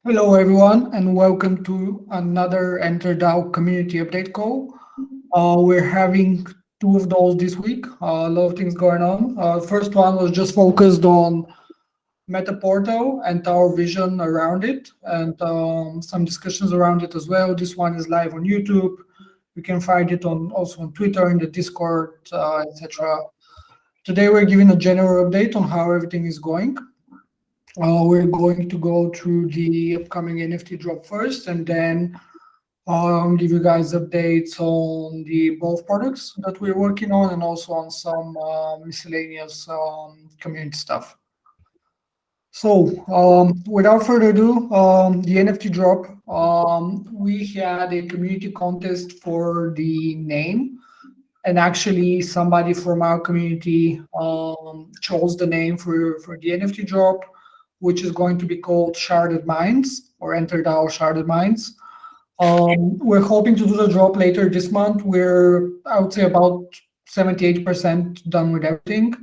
Hello, everyone, and welcome to another EnterDAO Community Update Call. We're having two of those this week. A lot of things going on. First one was just focused on MetaPortal and our vision around it, and some discussions around it as well. This one is live on YouTube. You can find it also on Twitter, in the Discord, etc. Today, we're giving a general update on how everything is going. We're going to go through the upcoming NFT drop first, and then give you guys updates on the both products that we're working on, and also on some miscellaneous community stuff. So without further ado, the NFT drop, we had a community contest for the name, and actually somebody from our community chose the name for the NFT drop, which is going to be called Sharded Minds, or EnterDAO Sharded Minds. We're hoping to do the drop later this month. We're, I would say, about 78% done with everything.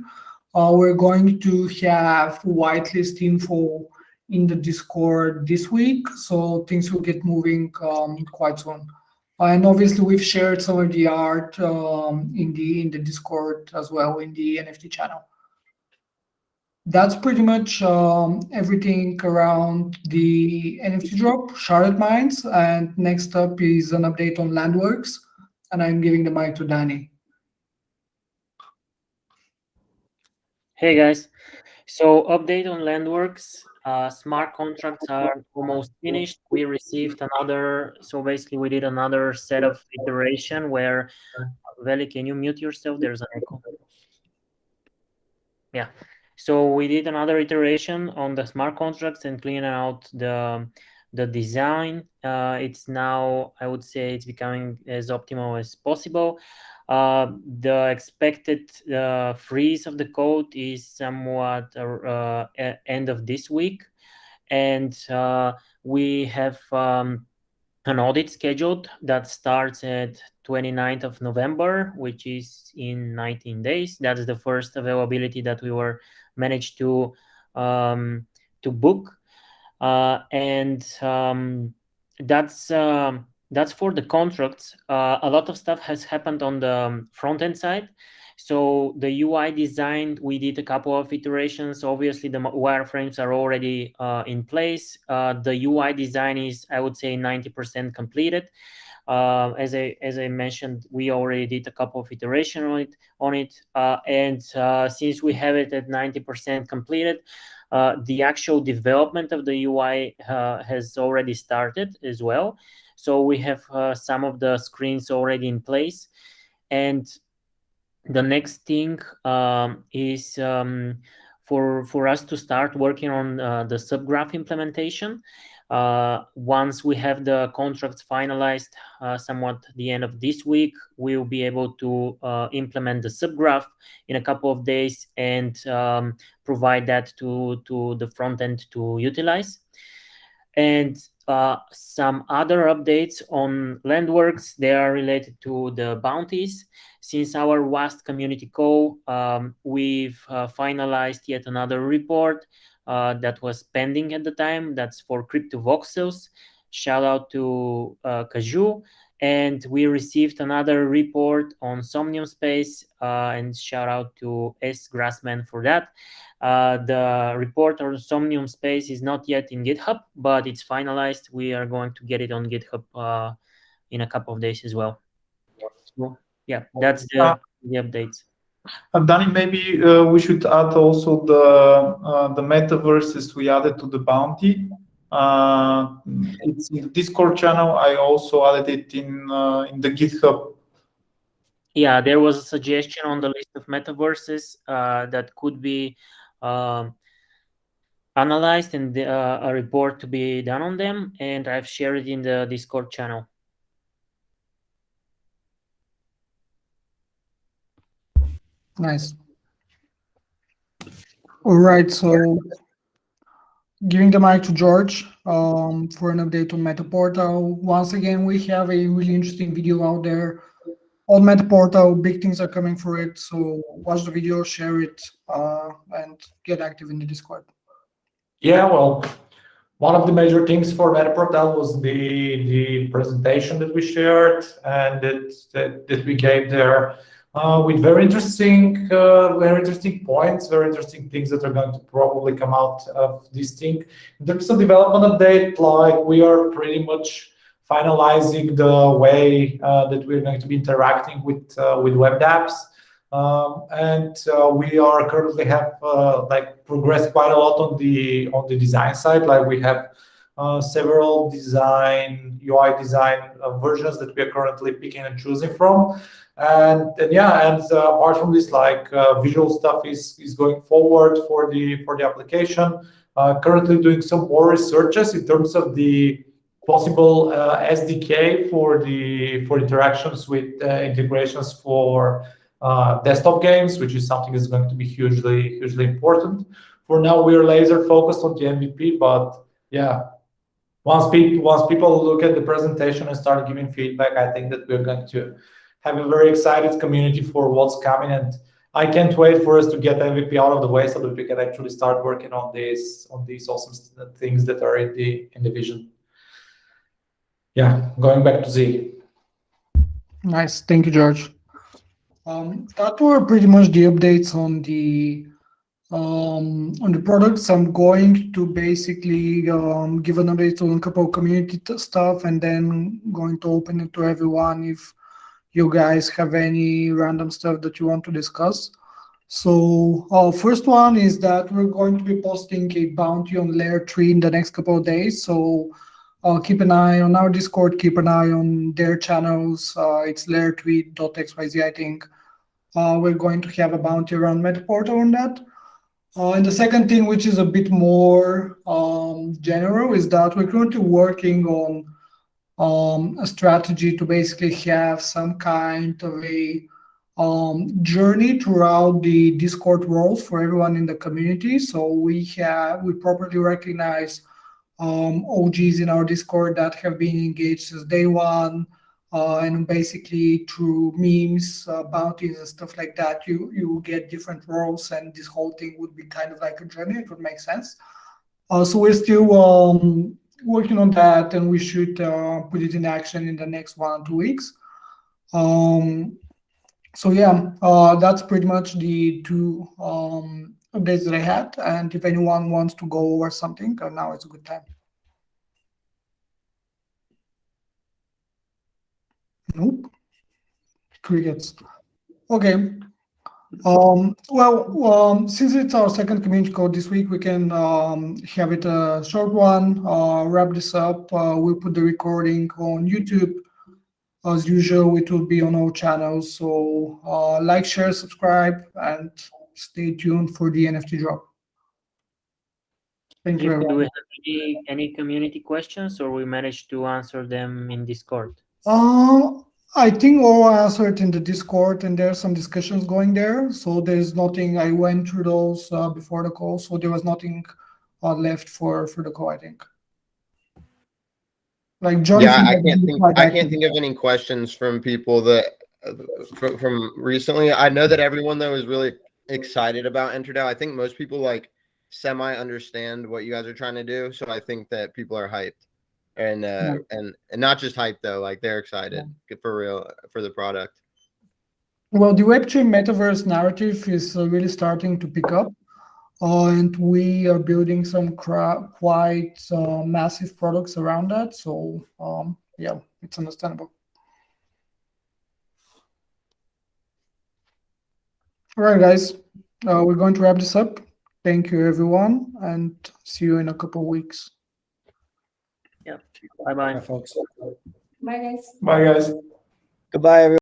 We're going to have whitelist info in the Discord this week, so things will get moving quite soon. And obviously, we've shared some of the art in the Discord as well, in the NFT channel. That's pretty much everything around the NFT drop, Sharded Minds. And next up is an update on LandWorks. And I'm giving the mic to Danny. Hey guys, so update on LandWorks. Smart contracts are almost finished. We received another, so basically we did another set of iteration where, Veli, can you mute yourself? There's an echo. Yeah. So we did another iteration on the smart contracts and cleaning out the design. It's now, I would say, it's becoming as optimal as possible. The expected freeze of the code is somewhat end of this week, and we have an audit scheduled that starts at 29th of November, which is in 19 days. That's the first availability that we were managed to book, and that's for the contracts. A lot of stuff has happened on the front end side. So the UI design, we did a couple of iterations. Obviously, the wireframes are already in place. The UI design is, I would say, 90% completed. As I mentioned, we already did a couple of iterations on it, and since we have it at 90% completed, the actual development of the UI has already started as well. So we have some of the screens already in place, and the next thing is for us to start working on the subgraph implementation. Once we have the contracts finalized, somewhat the end of this week, we'll be able to implement the subgraph in a couple of days and provide that to the front end to utilize. And some other updates on LandWorks, they are related to the bounties. Since our last community call, we've finalized yet another report that was pending at the time. That's for crypto voxels. Shout out to Kaju. And we received another report on Somnium Space, and shout out to S. Grassman for that. The report on Somnium Space is not yet in GitHub, but it's finalized. We are going to get it on GitHub in a couple of days as well. So, yeah, that's the updates. Danny, maybe we should add also the metaverses we added to the bounty. It's in the Discord channel. I also added it in the GitHub. Yeah, there was a suggestion on the list of metaverses that could be analyzed and a report to be done on them, and I've shared it in the Discord channel. Nice. All right, so giving the mic to George for an update on MetaPortal. Once again, we have a really interesting video out there on MetaPortal. Big things are coming for it, so watch the video, share it, and get active in the Discord. Yeah, well, one of the major things for MetaPortal was the presentation that we shared and that we gave there, with very interesting points, very interesting things that are going to probably come out of this thing. In terms of development update, like we are pretty much finalizing the way that we're going to be interacting with web dApps. And we are currently have like progressed quite a lot on the design side. Like we have several UI design versions that we are currently picking and choosing from. And apart from this, like visual stuff is going forward for the application. Currently doing some more researches in terms of the possible SDK for interactions with integrations for desktop games, which is something that's going to be hugely important. For now, we are laser focused on the MVP, but yeah, once people look at the presentation and start giving feedback, I think that we're going to have a very excited community for what's coming, and I can't wait for us to get MVP out of the way so that we can actually start working on these awesome things that are in the vision. Yeah, going back to Z. Nice, thank you, George. That were pretty much the updates on the products. I'm going to basically give an update on a couple of community stuff, and then going to open it to everyone if you guys have any random stuff that you want to discuss. So first one is that we're going to be posting a bounty on layer 3 in the next couple of days. So keep an eye on our Discord, keep an eye on their channels. It's layer3.xyz, I think. We're going to have a bounty around MetaPortal on that. And the second thing, which is a bit more general, is that we're currently working on a strategy to basically have some kind of a journey throughout the Discord roles for everyone in the community. So we properly recognize OGs in our Discord that have been engaged since day one, and basically through memes, bounties and stuff like that, you get different roles, and this whole thing would be kind of like a journey. It would make sense. So we're still working on that, and we should put it in action in the next 1 or 2 weeks. So yeah, that's pretty much the 2 updates that I had. And if anyone wants to go over something, now it's a good time. Nope. Crickets. Okay. Since it's our second community call this week, we can have it a short one. Wrap this up. We'll put the recording on YouTube. As usual, it will be on all channels. So like, share, subscribe, and stay tuned for the NFT drop. Thank you, Do everyone. we have any community questions, or we managed to answer them in Discord? I think all answered in the Discord, and there's some discussions going there. So there's nothing. I went through those before the call, so there was nothing left for the call, I think. Like Jonathan, yeah, I can't think of any questions from people that from recently. I know that everyone though is really excited about EnterDAO. I think most people like semi understand what you guys are trying to do, so I think that people are hyped, and not just hyped though, like they're excited for real for the product. Well, the Web3 metaverse narrative is really starting to pick up, and we are building some quite massive products around that. So yeah, it's understandable. All right, guys, we're going to wrap this up. Thank you, everyone, and see you in a couple of weeks. Yeah. Bye-bye. Bye, folks. Bye, guys. Bye, guys. Goodbye, everyone.